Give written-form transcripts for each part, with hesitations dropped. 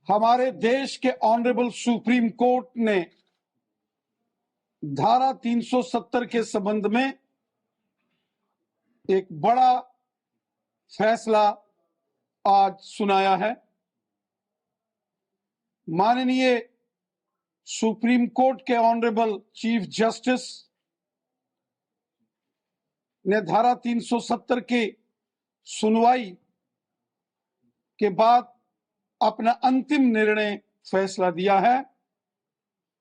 हमारे देश के ऑनरेबल सुप्रीम कोर्ट ने धारा 370 के संबंध में एक बड़ा फैसला आज सुनाया है। माननीय सुप्रीम कोर्ट के ऑनरेबल चीफ जस्टिस ने धारा 370 की सुनवाई के बाद अपना अंतिम निर्णय फैसला दिया है।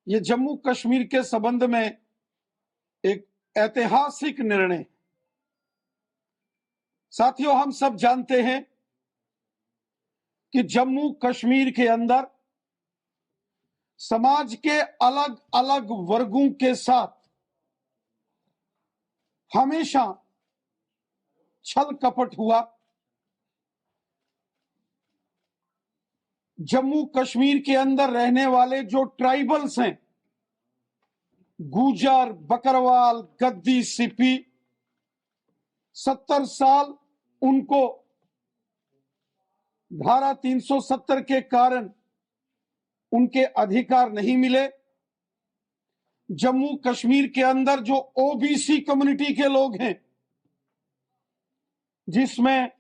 ये जम्मू कश्मीर के संबंध में एक ऐतिहासिक निर्णय। साथियों, हम सब जानते हैं कि जम्मू कश्मीर के अंदर समाज के अलग अलग वर्गों के साथ हमेशा छल कपट हुआ। जम्मू कश्मीर के अंदर रहने वाले जो ट्राइबल्स हैं, गुजर, बकरवाल, गद्दी, सिपी, 70 साल उनको धारा 370 के कारण उनके अधिकार नहीं मिले। जम्मू कश्मीर के अंदर जो ओबीसी कम्युनिटी के लोग हैं, जिसमें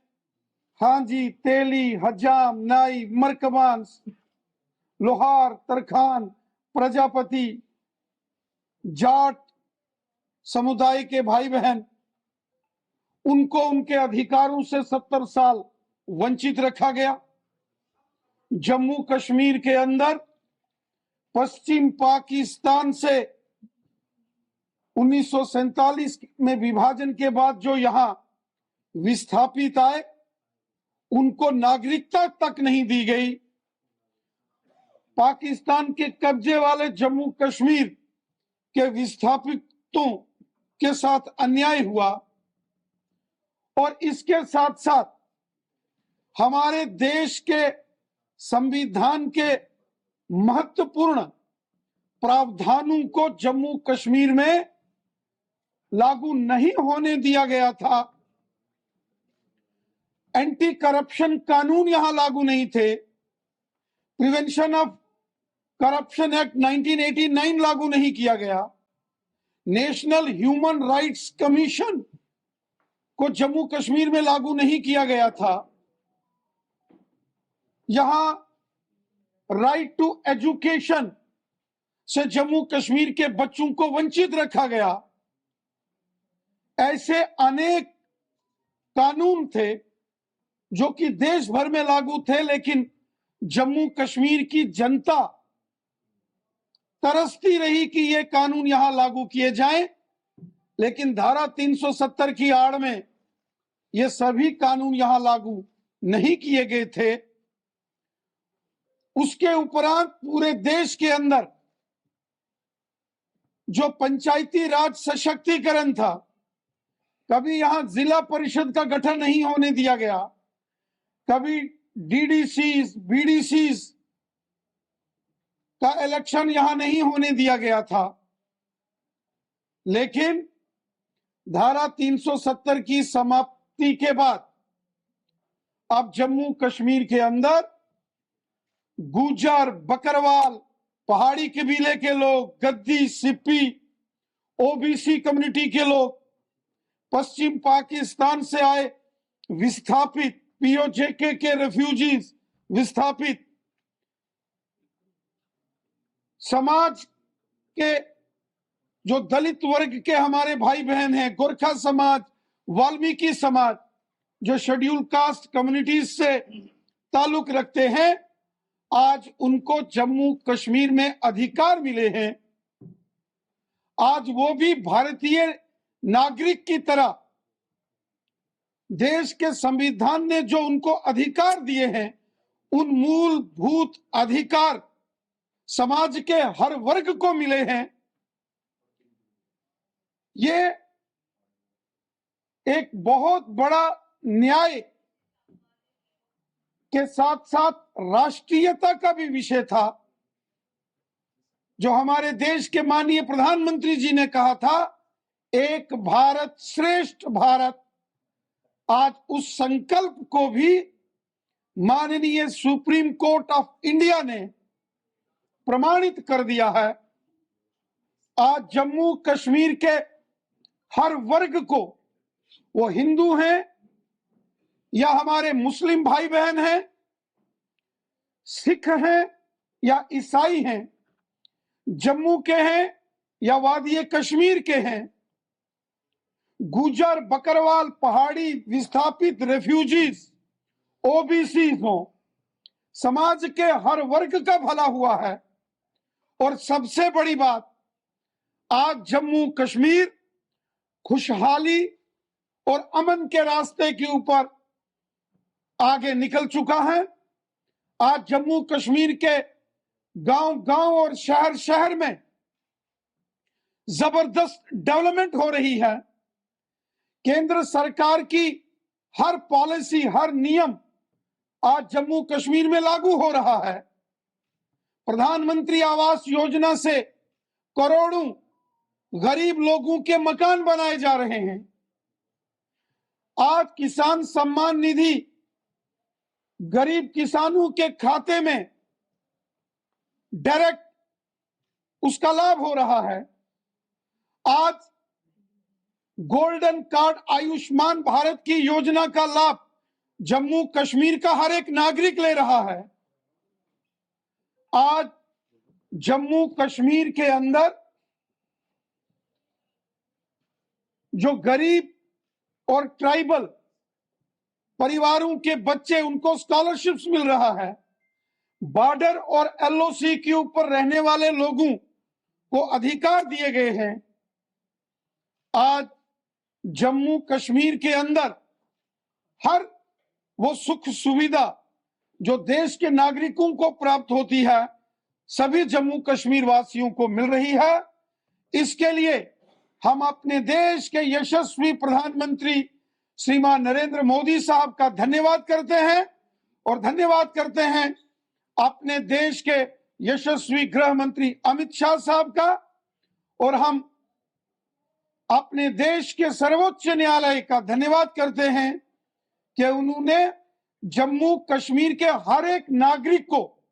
हांजी, तेली, हजाम, नाई, मरकबान, लोहार, तरखान, प्रजापति, जाट समुदाय के भाई बहन, उनको उनके अधिकारों से 70 साल वंचित रखा गया। जम्मू कश्मीर के अंदर पश्चिम पाकिस्तान से 1947 में विभाजन के बाद जो यहां विस्थापित आए, उनको नागरिकता तक नहीं दी गई। पाकिस्तान के कब्जे वाले जम्मू कश्मीर के विस्थापितों के साथ अन्याय हुआ और इसके साथ साथ हमारे देश के संविधान के महत्वपूर्ण प्रावधानों को जम्मू कश्मीर में लागू नहीं होने दिया गया था। एंटी करप्शन कानून यहां लागू नहीं थे। प्रिवेंशन ऑफ करप्शन एक्ट 1989 लागू नहीं किया गया। नेशनल ह्यूमन राइट्स कमीशन को जम्मू कश्मीर में लागू नहीं किया गया था। यहां राइट टू एजुकेशन से जम्मू कश्मीर के बच्चों को वंचित रखा गया। ऐसे अनेक कानून थे जो कि देश भर में लागू थे, लेकिन जम्मू कश्मीर की जनता तरसती रही कि ये कानून यहां लागू किए जाएं, लेकिन धारा 370 की आड़ में ये सभी कानून यहां लागू नहीं किए गए थे। उसके उपरांत पूरे देश के अंदर जो पंचायती राज सशक्तिकरण था, कभी यहां जिला परिषद का गठन नहीं होने दिया गया, कभी डीडीसीज, बीडीसीज का इलेक्शन यहां नहीं होने दिया गया था। लेकिन धारा 370 की समाप्ति के बाद अब जम्मू कश्मीर के अंदर गुजर, बकरवाल, पहाड़ी कबीले के लोग, गद्दी, सिप्पी, ओबीसी कम्युनिटी के लोग, पश्चिम पाकिस्तान से आए विस्थापित, पीओजेके के रेफ्यूजीज, विस्थापित, समाज के जो दलित वर्ग के हमारे भाई बहन हैं, गोरखा समाज, वाल्मीकि समाज, जो शेड्यूल कास्ट कम्युनिटीज से ताल्लुक रखते हैं, आज उनको जम्मू कश्मीर में अधिकार मिले हैं। आज वो भी भारतीय नागरिक की तरह देश के संविधान ने जो उनको अधिकार दिए हैं, उन मूलभूत अधिकार समाज के हर वर्ग को मिले हैं। ये एक बहुत बड़ा न्याय के साथ साथ राष्ट्रीयता का भी विषय था। जो हमारे देश के माननीय प्रधानमंत्री जी ने कहा था, एक भारत श्रेष्ठ भारत, आज उस संकल्प को भी माननीय सुप्रीम कोर्ट ऑफ इंडिया ने प्रमाणित कर दिया है। आज जम्मू कश्मीर के हर वर्ग को, वो हिंदू हैं या हमारे मुस्लिम भाई बहन हैं, सिख हैं या ईसाई हैं, जम्मू के हैं या वादी कश्मीर के हैं, गुजर, बकरवाल, पहाड़ी, विस्थापित, रेफ्यूजीज, ओबीसी हो, समाज के हर वर्ग का भला हुआ है। और सबसे बड़ी बात, आज जम्मू कश्मीर खुशहाली और अमन के रास्ते के ऊपर आगे निकल चुका है। आज जम्मू कश्मीर के गांव-गांव और शहर-शहर में जबरदस्त डेवलपमेंट हो रही है। केंद्र सरकार की हर पॉलिसी, हर नियम आज जम्मू कश्मीर में लागू हो रहा है। प्रधानमंत्री आवास योजना से करोड़ों गरीब लोगों के मकान बनाए जा रहे हैं। आज किसान सम्मान निधि गरीब किसानों के खाते में डायरेक्ट उसका लाभ हो रहा है। आज गोल्डन कार्ड, आयुष्मान भारत की योजना का लाभ जम्मू कश्मीर का हर एक नागरिक ले रहा है। आज जम्मू कश्मीर के अंदर जो गरीब और ट्राइबल परिवारों के बच्चे, उनको स्कॉलरशिप्स मिल रहा है। बॉर्डर और एलओसी के ऊपर रहने वाले लोगों को अधिकार दिए गए हैं। आज जम्मू कश्मीर के अंदर हर वो सुख सुविधा जो देश के नागरिकों को प्राप्त होती है, सभी जम्मू कश्मीर वासियों को मिल रही है। इसके लिए हम अपने देश के यशस्वी प्रधानमंत्री श्रीमान नरेंद्र मोदी साहब का धन्यवाद करते हैं और धन्यवाद करते हैं अपने देश के यशस्वी गृह मंत्री अमित शाह साहब का। और हम अपने देश के सर्वोच्च न्यायालय का धन्यवाद करते हैं कि उन्होंने जम्मू कश्मीर के हर एक नागरिक को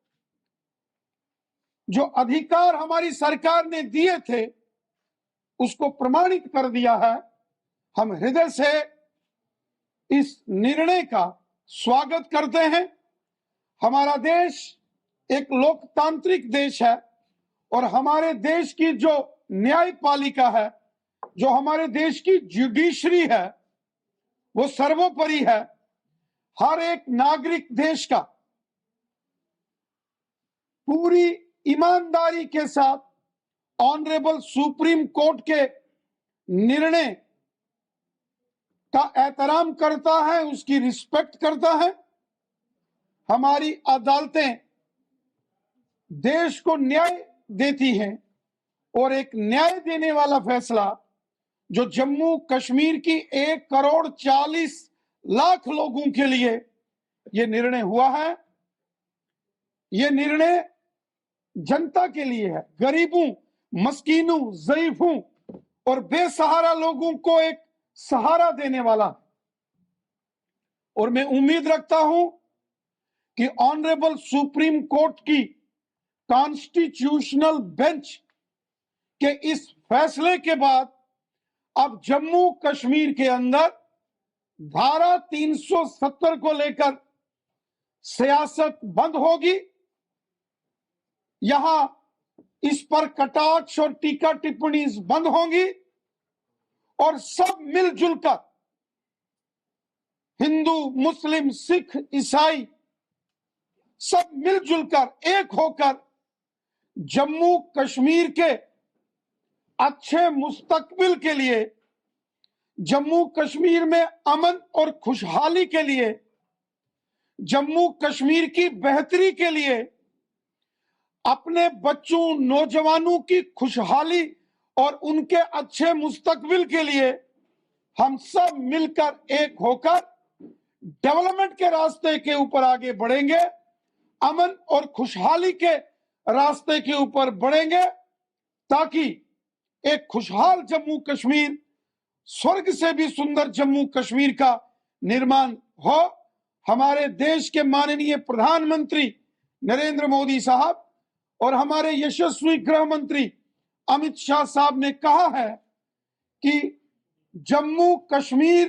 जो अधिकार हमारी सरकार ने दिए थे उसको प्रमाणित कर दिया है। हम हृदय से इस निर्णय का स्वागत करते हैं। हमारा देश एक लोकतांत्रिक देश है और हमारे देश की जो न्यायपालिका है, जो हमारे देश की जुडिशरी है, वो सर्वोपरि है। हर एक नागरिक देश का पूरी ईमानदारी के साथ ऑनरेबल सुप्रीम कोर्ट के निर्णय का एहतराम करता है, उसकी रिस्पेक्ट करता है। हमारी अदालतें देश को न्याय देती हैं और एक न्याय देने वाला फैसला जो जम्मू कश्मीर की 1,40,00,000 लोगों के लिए ये निर्णय हुआ है, ये निर्णय जनता के लिए है। गरीबों, मस्कीनों, ज़ईफों और बेसहारा लोगों को एक सहारा देने वाला। और मैं उम्मीद रखता हूं कि ऑनरेबल सुप्रीम कोर्ट की कॉन्स्टिट्यूशनल बेंच के इस फैसले के बाद अब जम्मू कश्मीर के अंदर धारा 370 को लेकर सियासत बंद होगी। यहां इस पर कटाक्ष और टीका टिप्पणी बंद होंगी और सब मिलजुल कर, हिंदू, मुस्लिम, सिख, ईसाई, सब मिलजुल कर एक होकर जम्मू कश्मीर के अच्छे मुस्तकबिल के लिए, जम्मू कश्मीर में अमन और खुशहाली के लिए, जम्मू कश्मीर की बेहतरी के लिए, अपने बच्चों, नौजवानों की खुशहाली और उनके अच्छे मुस्तकबिल के लिए हम सब मिलकर एक होकर डेवलपमेंट के रास्ते के ऊपर आगे बढ़ेंगे, अमन और खुशहाली के रास्ते के ऊपर बढ़ेंगे, ताकि एक खुशहाल जम्मू कश्मीर, स्वर्ग से भी सुंदर जम्मू कश्मीर का निर्माण हो। हमारे देश के माननीय प्रधानमंत्री नरेंद्र मोदी साहब और हमारे यशस्वी गृह मंत्री अमित शाह साहब ने कहा है कि जम्मू कश्मीर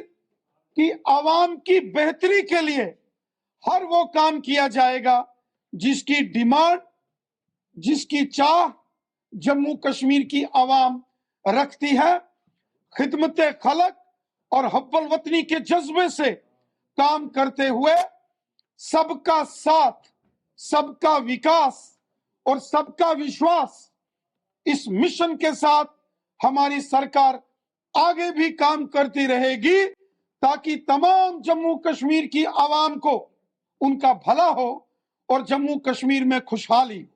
की आवाम की बेहतरी के लिए हर वो काम किया जाएगा जिसकी डिमांड, जिसकी चाह जम्मू कश्मीर की आवाम रखती है। खिदमत खलक और हब्बल वतनी के जज्बे से काम करते हुए सबका साथ, सबका विकास और सबका विश्वास, इस मिशन के साथ हमारी सरकार आगे भी काम करती रहेगी ताकि तमाम जम्मू कश्मीर की आवाम को उनका भला हो और जम्मू कश्मीर में खुशहाली।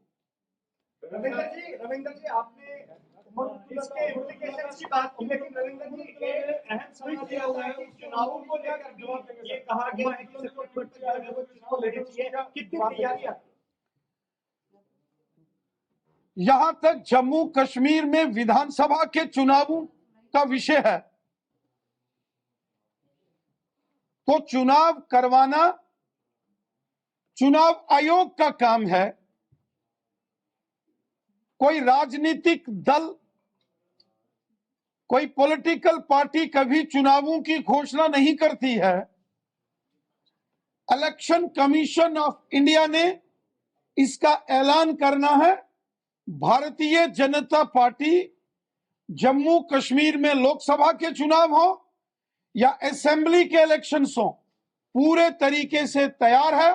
रविंदर जी, आपने इसके इम्प्लीकेशंस की बात की, लेकिन रविंदर जी एक अहम सवाल यह हुआ है कि चुनावों को लेकर ये कहा गया है कि चुनाव लड़ने चाहिए, कितनी तैयारियां? यहां तक जम्मू कश्मीर में विधानसभा के चुनावों का विषय है तो चुनाव करवाना चुनाव आयोग का काम है। कोई राजनीतिक दल, कोई पॉलिटिकल पार्टी कभी चुनावों की घोषणा नहीं करती है। इलेक्शन कमीशन ऑफ इंडिया ने इसका ऐलान करना है। भारतीय जनता पार्टी जम्मू कश्मीर में लोकसभा के चुनाव हो या असेंबली के इलेक्शंस हो, पूरे तरीके से तैयार है।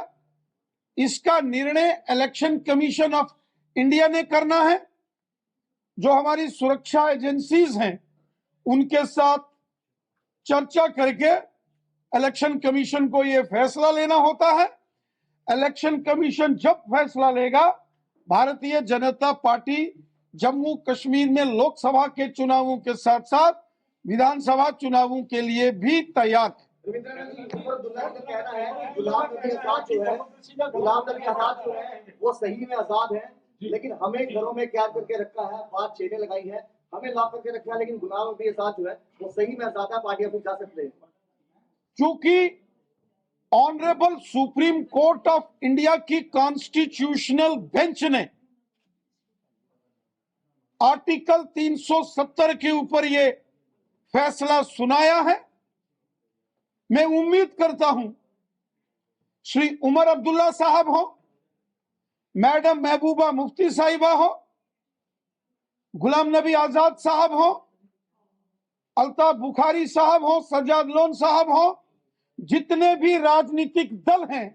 इसका निर्णय इलेक्शन कमीशन ऑफ इंडिया ने करना है। जो हमारी सुरक्षा एजेंसीज हैं उनके साथ चर्चा करके इलेक्शन कमीशन को यह फैसला लेना होता है। इलेक्शन कमीशन जब फैसला लेगा, भारतीय जनता पार्टी जम्मू कश्मीर में लोकसभा के चुनावों के साथ साथ विधानसभा चुनावों के लिए भी तैयार है। दुनिया का कहना है कि गुलाम नबी आजाद जो है वो सही में आजाद है, लेकिन हमें घरों में कैद करके रखा है, बात चेनें लगाई है, हमें लॉक करके रखा है, लेकिन गुलाम नबी आजाद जो है वो सही में आजाद है, पार्टी अपनी जा सकते हैं। क्योंकि honourable supreme court of India की कॉन्स्टिट्यूशनल बेंच ने आर्टिकल 370 के ऊपर यह फैसला सुनाया है। मैं उम्मीद करता हूं श्री उमर अब्दुल्ला साहब हो, मैडम महबूबा मुफ्ती साहिबा हो, गुलाम नबी आजाद साहब हो, अल्ताफ बुखारी साहब हो, सज्जाद लोन साहब हो, जितने भी राजनीतिक दल हैं,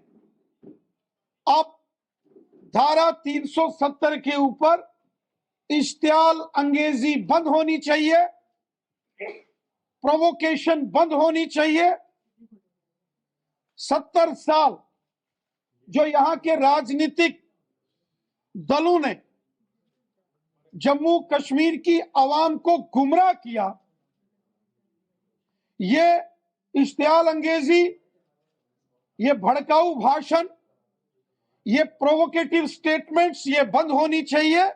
आप धारा 370 के ऊपर इश्तियाल अंगेजी बंद होनी चाहिए, प्रोवोकेशन बंद होनी चाहिए। 70 साल जो यहां के राजनीतिक दलों ने जम्मू कश्मीर की आवाम को गुमराह किया, ये इश्तियाल अंगेजी, ये भड़काऊ भाषण, ये प्रोवोकेटिव स्टेटमेंट्स, ये बंद होनी चाहिए।